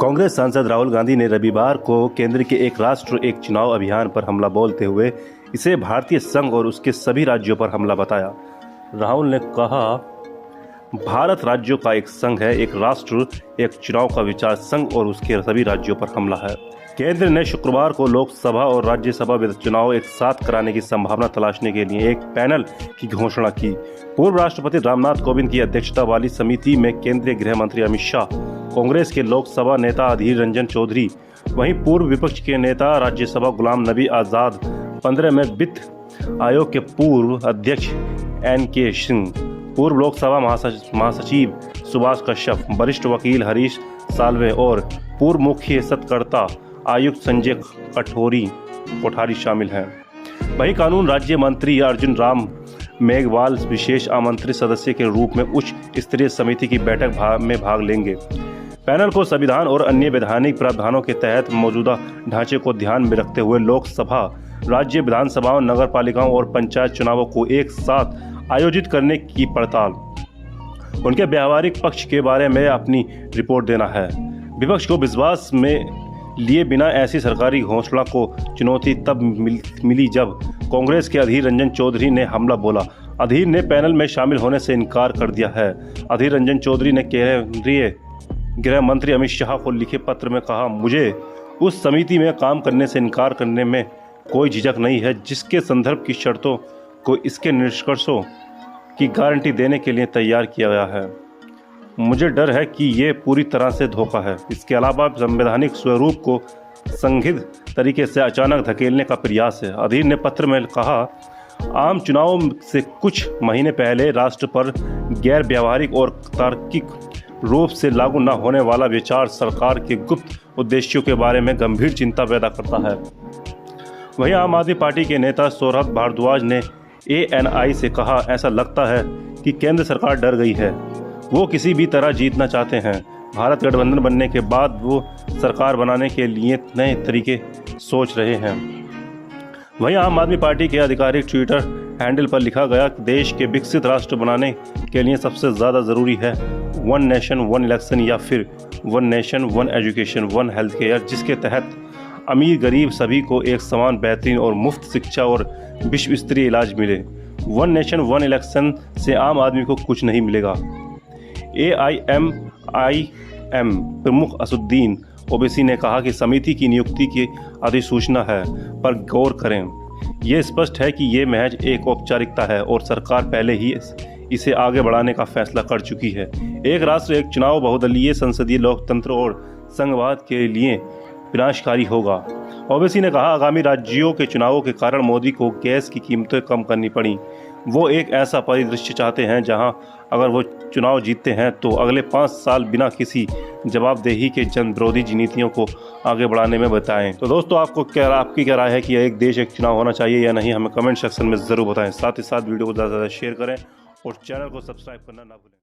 कांग्रेस सांसद राहुल गांधी ने रविवार को केंद्र के एक राष्ट्र एक चुनाव अभियान पर हमला बोलते हुए इसे भारतीय संघ और उसके सभी राज्यों पर हमला बताया। राहुल ने कहा, भारत राज्यों का एक संघ है, एक राष्ट्र एक चुनाव का विचार संघ और उसके सभी राज्यों पर हमला है। केंद्र ने शुक्रवार को लोकसभा और राज्यसभा चुनाव एक साथ कराने की संभावना तलाशने के लिए एक पैनल की घोषणा की। पूर्व राष्ट्रपति रामनाथ कोविंद की अध्यक्षता वाली समिति में केंद्रीय गृह मंत्री अमित शाह, कांग्रेस के लोकसभा नेता अधीर रंजन चौधरी, वहीं पूर्व विपक्ष के नेता राज्यसभा गुलाम नबी आजाद, 15 में वित्त आयोग के पूर्व अध्यक्ष NK सिंह, पूर्व लोकसभा महासचिव सुभाष कश्यप, वरिष्ठ वकील हरीश साल्वे और पूर्व मुख्य सत्कर्ता आयुक्त संजय कोठारी शामिल हैं। वहीं कानून राज्य मंत्री अर्जुन राम मेघवाल विशेष आमंत्रित सदस्य के रूप में उच्च स्तरीय समिति की बैठक में भाग लेंगे। पैनल को संविधान और अन्य वैधानिक प्रावधानों के तहत मौजूदा ढांचे को ध्यान में रखते हुए लोकसभा, राज्य विधानसभाओं, नगर पालिकाओं और पंचायत चुनावों को एक साथ आयोजित करने की पड़ताल, उनके व्यावहारिक पक्ष के बारे में अपनी रिपोर्ट देना है। विपक्ष को विश्वास में लिए बिना ऐसी सरकारी घोषणा को चुनौती तब मिली जब कांग्रेस के अधीर रंजन चौधरी ने हमला बोला। अधीर ने पैनल में शामिल होने से इनकार कर दिया है। अधीर रंजन चौधरी ने केंद्रीय गृह मंत्री अमित शाह को लिखे पत्र में कहा, मुझे उस समिति में काम करने से इनकार करने में कोई झिझक नहीं है जिसके संदर्भ की शर्तों को इसके निष्कर्षों की गारंटी देने के लिए तैयार किया गया है। मुझे डर है कि ये पूरी तरह से धोखा है। इसके अलावा संवैधानिक स्वरूप को संदिग्ध तरीके से अचानक धकेलने का प्रयास है। अधीर ने पत्र में कहा, आम चुनावों से कुछ महीने पहले राष्ट्र पर गैर व्यावहारिक और तार्किक रूप से लागू न होने वाला विचार सरकार के गुप्त उद्देश्यों के बारे में गंभीर चिंता पैदा करता है। वहीं आम आदमी पार्टी के नेता सौरभ भारद्वाज ने ANI से कहा, ऐसा लगता है कि केंद्र सरकार डर गई है। वो किसी भी तरह जीतना चाहते हैं। भारत गठबंधन बनने के बाद वो सरकार बनाने के लिए नए तरीके सोच रहे हैं। वहीं आम आदमी पार्टी के आधिकारिक ट्विटर हैंडल पर लिखा गया कि देश के विकसित राष्ट्र बनाने के लिए सबसे ज़्यादा ज़रूरी है वन नेशन वन इलेक्शन या फिर one nation one education one health care, जिसके तहत अमीर गरीब सभी को एक समान बेहतरीन और मुफ्त शिक्षा और विश्व स्तरीय इलाज मिले। वन नेशन वन इलेक्शन से आम आदमी को कुछ नहीं मिलेगा। AIMIM प्रमुख असुद्दीन ओवैसी ने कहा कि समिति की नियुक्ति की अधिसूचना है पर गौर करें। ये स्पष्ट है कि ये महज एक औपचारिकता है और सरकार पहले ही इसे आगे बढ़ाने का फैसला कर चुकी है। एक राष्ट्र एक चुनाव बहुदलीय संसदीय लोकतंत्र और संघवाद के लिए विनाशकारी होगा। ओवैसी ने कहा, आगामी राज्यों के चुनावों के कारण मोदी को गैस की कीमतें कम करनी पड़ी। वो एक ऐसा परिदृश्य चाहते हैं जहां अगर वो चुनाव जीतते हैं तो अगले 5 साल बिना किसी जवाबदेही के जन विरोधी नीतियों को आगे बढ़ाने में बताएं। तो दोस्तों, आपकी क्या राय है कि एक देश एक चुनाव होना चाहिए या नहीं, हमें कमेंट सेक्शन में ज़रूर बताएं। साथ ही साथ वीडियो को ज़्यादा से ज़्यादा शेयर करें और चैनल को सब्सक्राइब करना ना भूलें।